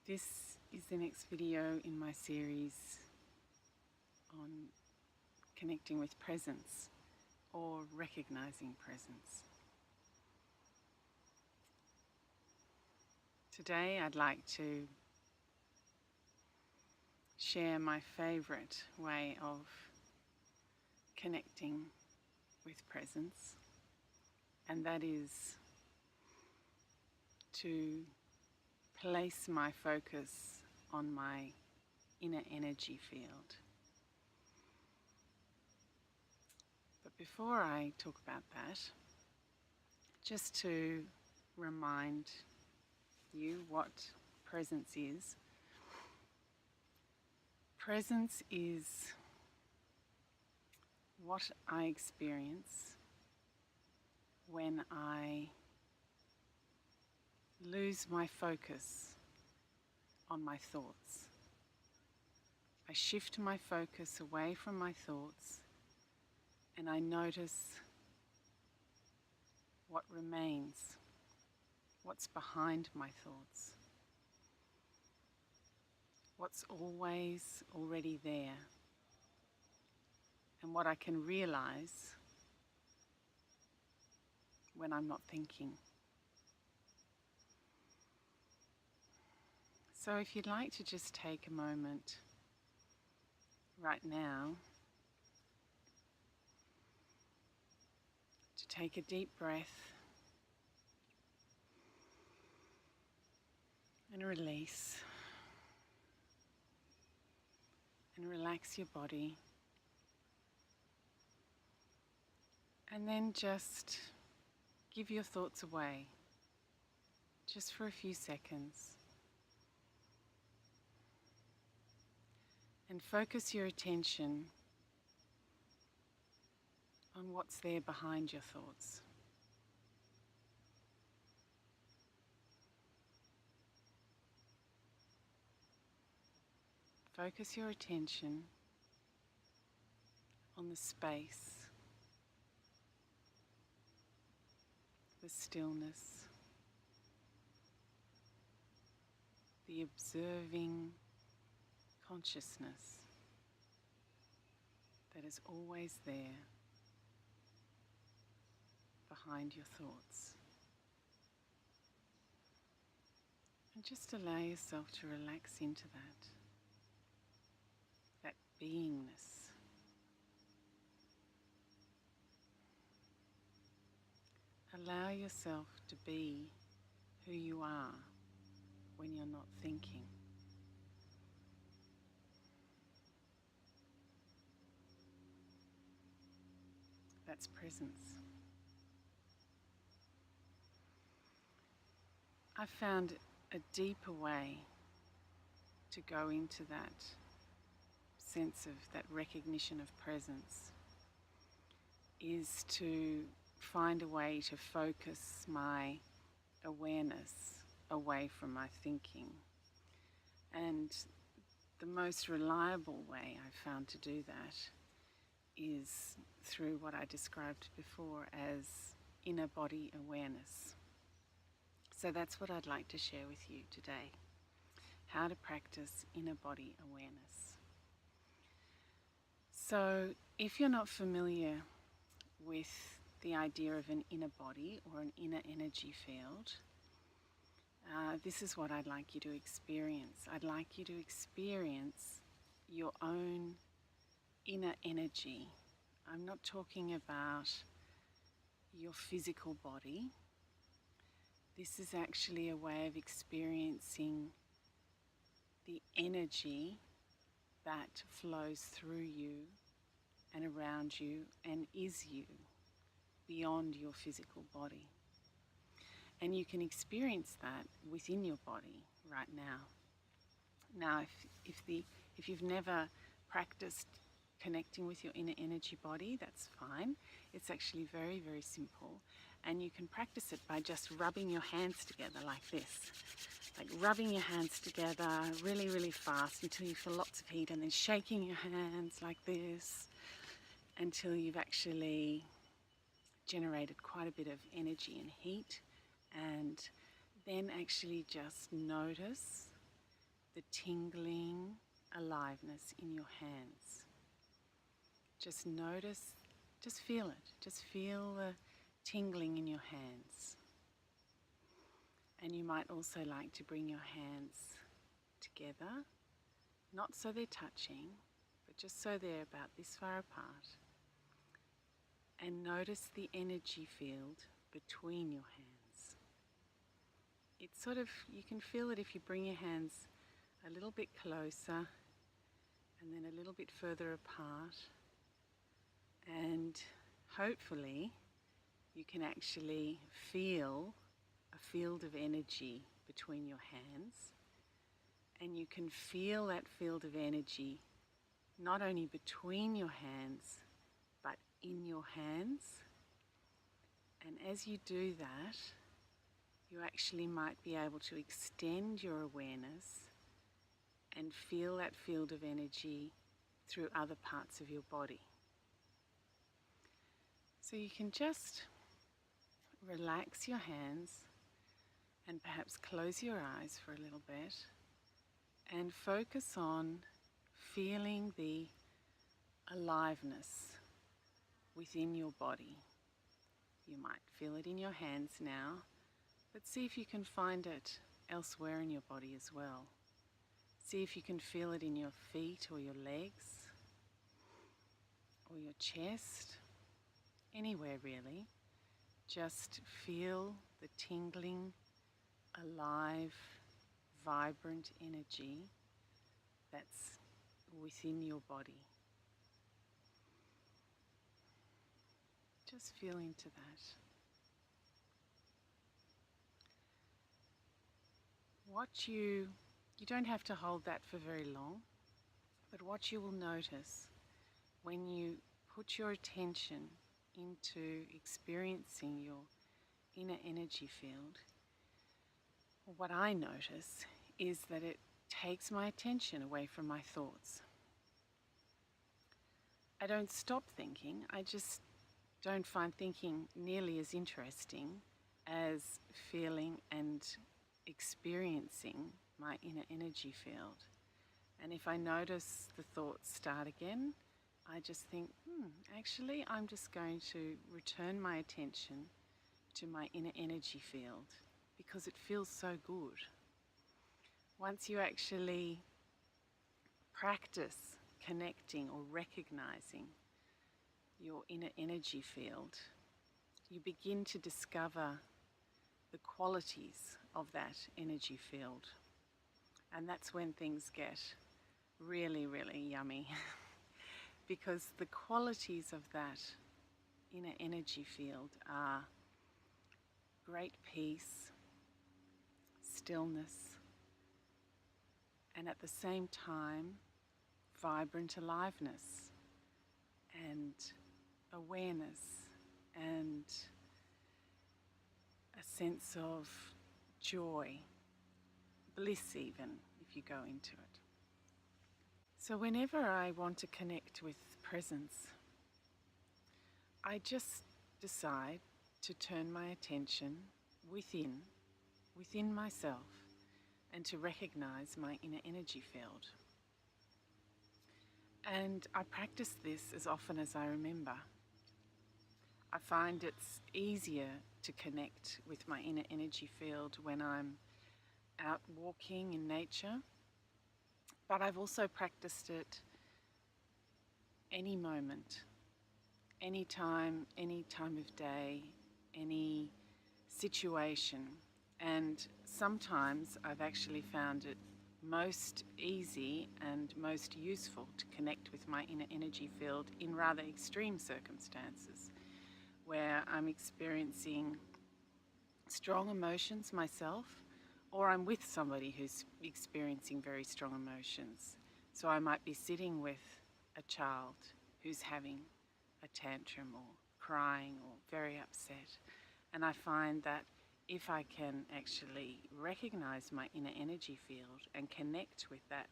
This is the next video in my series on connecting with presence or recognizing presence. Today I'd like to share my favorite way of connecting with presence, and that is to place my focus on my inner energy field. But before I talk about that, just to remind you what presence is. Presence is what I experience when I lose my focus on my thoughts. I shift my focus away from my thoughts and I notice what remains, what's behind my thoughts, what's always already there, and what I can realize when I'm not thinking. So if you'd like to just take a moment right now to take a deep breath and release and relax your body, and then just give your thoughts away just for a few seconds. And focus your attention on what's there behind your thoughts. Focus your attention on the space, the stillness, the observing consciousness that is always there behind your thoughts. And just allow yourself to relax into that beingness. Allow yourself to be who you are when you're not thinking. That's presence. I found a deeper way to go into that sense of that recognition of presence is to find a way to focus my awareness away from my thinking. And the most reliable way I've found to do that is through what I described before as inner body awareness. So that's what I'd like to share with you today, how to practice inner body awareness. So if you're not familiar with the idea of an inner body or an inner energy field, this is what I'd like you to experience. I'd like you to experience your own inner energy. I'm not talking about your physical body. This is actually a way of experiencing the energy that flows through you and around you and is you beyond your physical body. And you can experience that within your body right now. Now, if you've never practiced connecting with your inner energy body, that's fine. It's actually very, very simple. And you can practice it by just rubbing your hands together like this. Like rubbing your hands together really, really fast until you feel lots of heat, and then shaking your hands like this until you've actually generated quite a bit of energy and heat. And then actually just notice the tingling aliveness in your hands. Just notice, just feel it. Just feel the tingling in your hands. And you might also like to bring your hands together, not so they're touching, but just so they're about this far apart. And notice the energy field between your hands. It's sort of, you can feel it if you bring your hands a little bit closer and then a little bit further apart. And hopefully you can actually feel a field of energy between your hands. And you can feel that field of energy not only between your hands, but in your hands. And as you do that, you actually might be able to extend your awareness and feel that field of energy through other parts of your body. So you can just relax your hands and perhaps close your eyes for a little bit and focus on feeling the aliveness within your body. You might feel it in your hands now, but see if you can find it elsewhere in your body as well. See if you can feel it in your feet or your legs or your chest, anywhere really. Just feel the tingling, alive, vibrant energy that's within your body. Just feel into that. You don't have to hold that for very long, but what you will notice when you put your attention into experiencing your inner energy field, what I notice is that it takes my attention away from my thoughts. I don't stop thinking, I just don't find thinking nearly as interesting as feeling and experiencing my inner energy field. And if I notice the thoughts start again, I just think, actually I'm just going to return my attention to my inner energy field because it feels so good. Once you actually practice connecting or recognizing your inner energy field, you begin to discover the qualities of that energy field. And that's when things get really, really yummy because the qualities of that inner energy field are great peace, stillness, and at the same time, vibrant aliveness and awareness and a sense of joy, bliss even, if you go into it. So whenever I want to connect with presence, I just decide to turn my attention within myself, and to recognize my inner energy field. And I practice this as often as I remember. I find it's easier to connect with my inner energy field when I'm out walking in nature, but I've also practiced it any moment, any time of day, any situation. And sometimes I've actually found it most easy and most useful to connect with my inner energy field in rather extreme circumstances where I'm experiencing strong emotions myself, or I'm with somebody who's experiencing very strong emotions. So I might be sitting with a child who's having a tantrum or crying or very upset, and I find that if I can actually recognize my inner energy field and connect with that,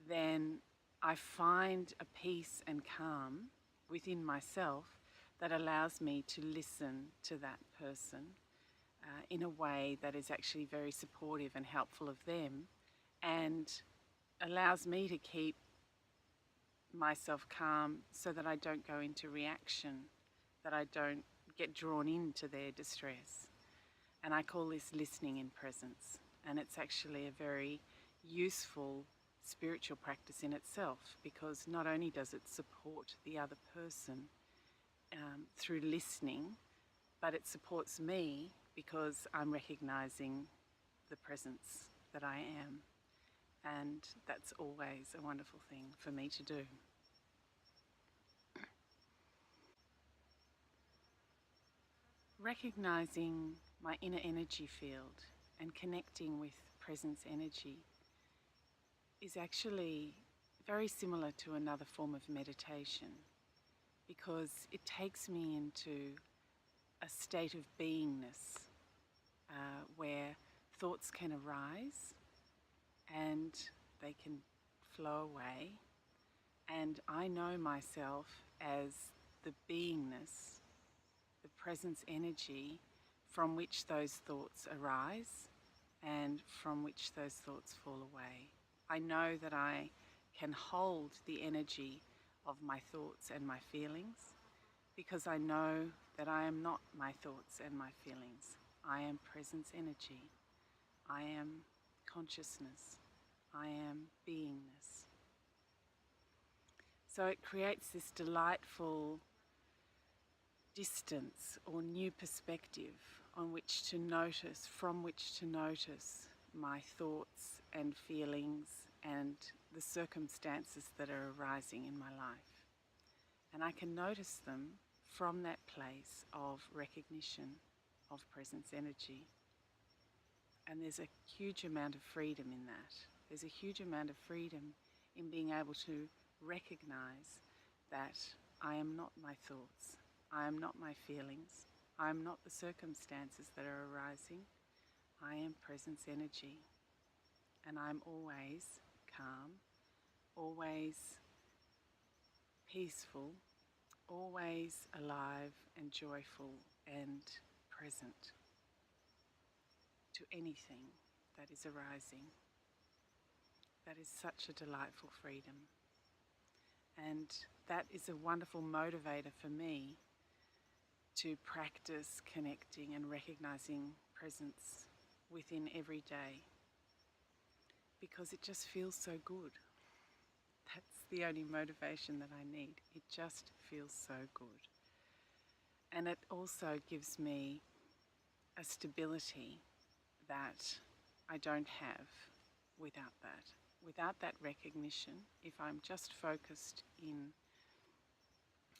then I find a peace and calm within myself that allows me to listen to that person in a way that is actually very supportive and helpful of them, and allows me to keep myself calm so that I don't go into reaction, that I don't get drawn into their distress. And I call this listening in presence. And it's actually a very useful spiritual practice in itself, because not only does it support the other person through listening, but it supports me because I'm recognizing the presence that I am. And that's always a wonderful thing for me to do. Recognizing my inner energy field and connecting with presence energy is actually very similar to another form of meditation, because it takes me into a state of beingness where thoughts can arise and they can flow away, and I know myself as the beingness, the presence energy from which those thoughts arise and from which those thoughts fall away. I know that I can hold the energy of my thoughts and my feelings, because I know that I am not my thoughts and my feelings. I am presence energy. I am consciousness. I am beingness. So it creates this delightful distance or new perspective on which to notice, from which to notice my thoughts and feelings and the circumstances that are arising in my life. And I can notice them from that place of recognition of presence energy. And there's a huge amount of freedom in that. There's a huge amount of freedom in being able to recognize that I am not my thoughts, I am not my feelings, I am not the circumstances that are arising. I am presence energy, and I'm always calm, always peaceful, always alive and joyful and present to anything that is arising. That is such a delightful freedom. And that is a wonderful motivator for me to practice connecting and recognizing presence within every day, because it just feels so good. That's the only motivation that I need. It just feels so good. And it also gives me a stability that I don't have without that. Without that recognition, if I'm just focused in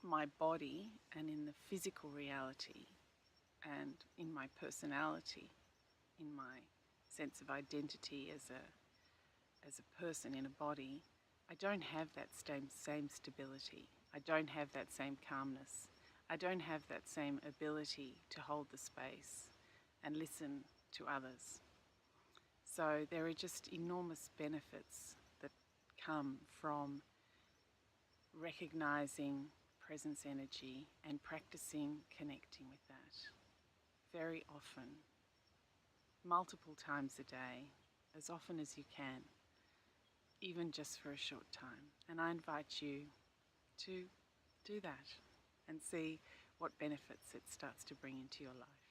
my body and in the physical reality and in my personality, in my sense of identity as a person in a body, I don't have that same stability. I don't have that same calmness. I don't have that same ability to hold the space and listen to others. So there are just enormous benefits that come from recognizing presence energy and practicing connecting with that very often, multiple times a day, as often as you can, even just for a short time. And I invite you to do that and see what benefits it starts to bring into your life.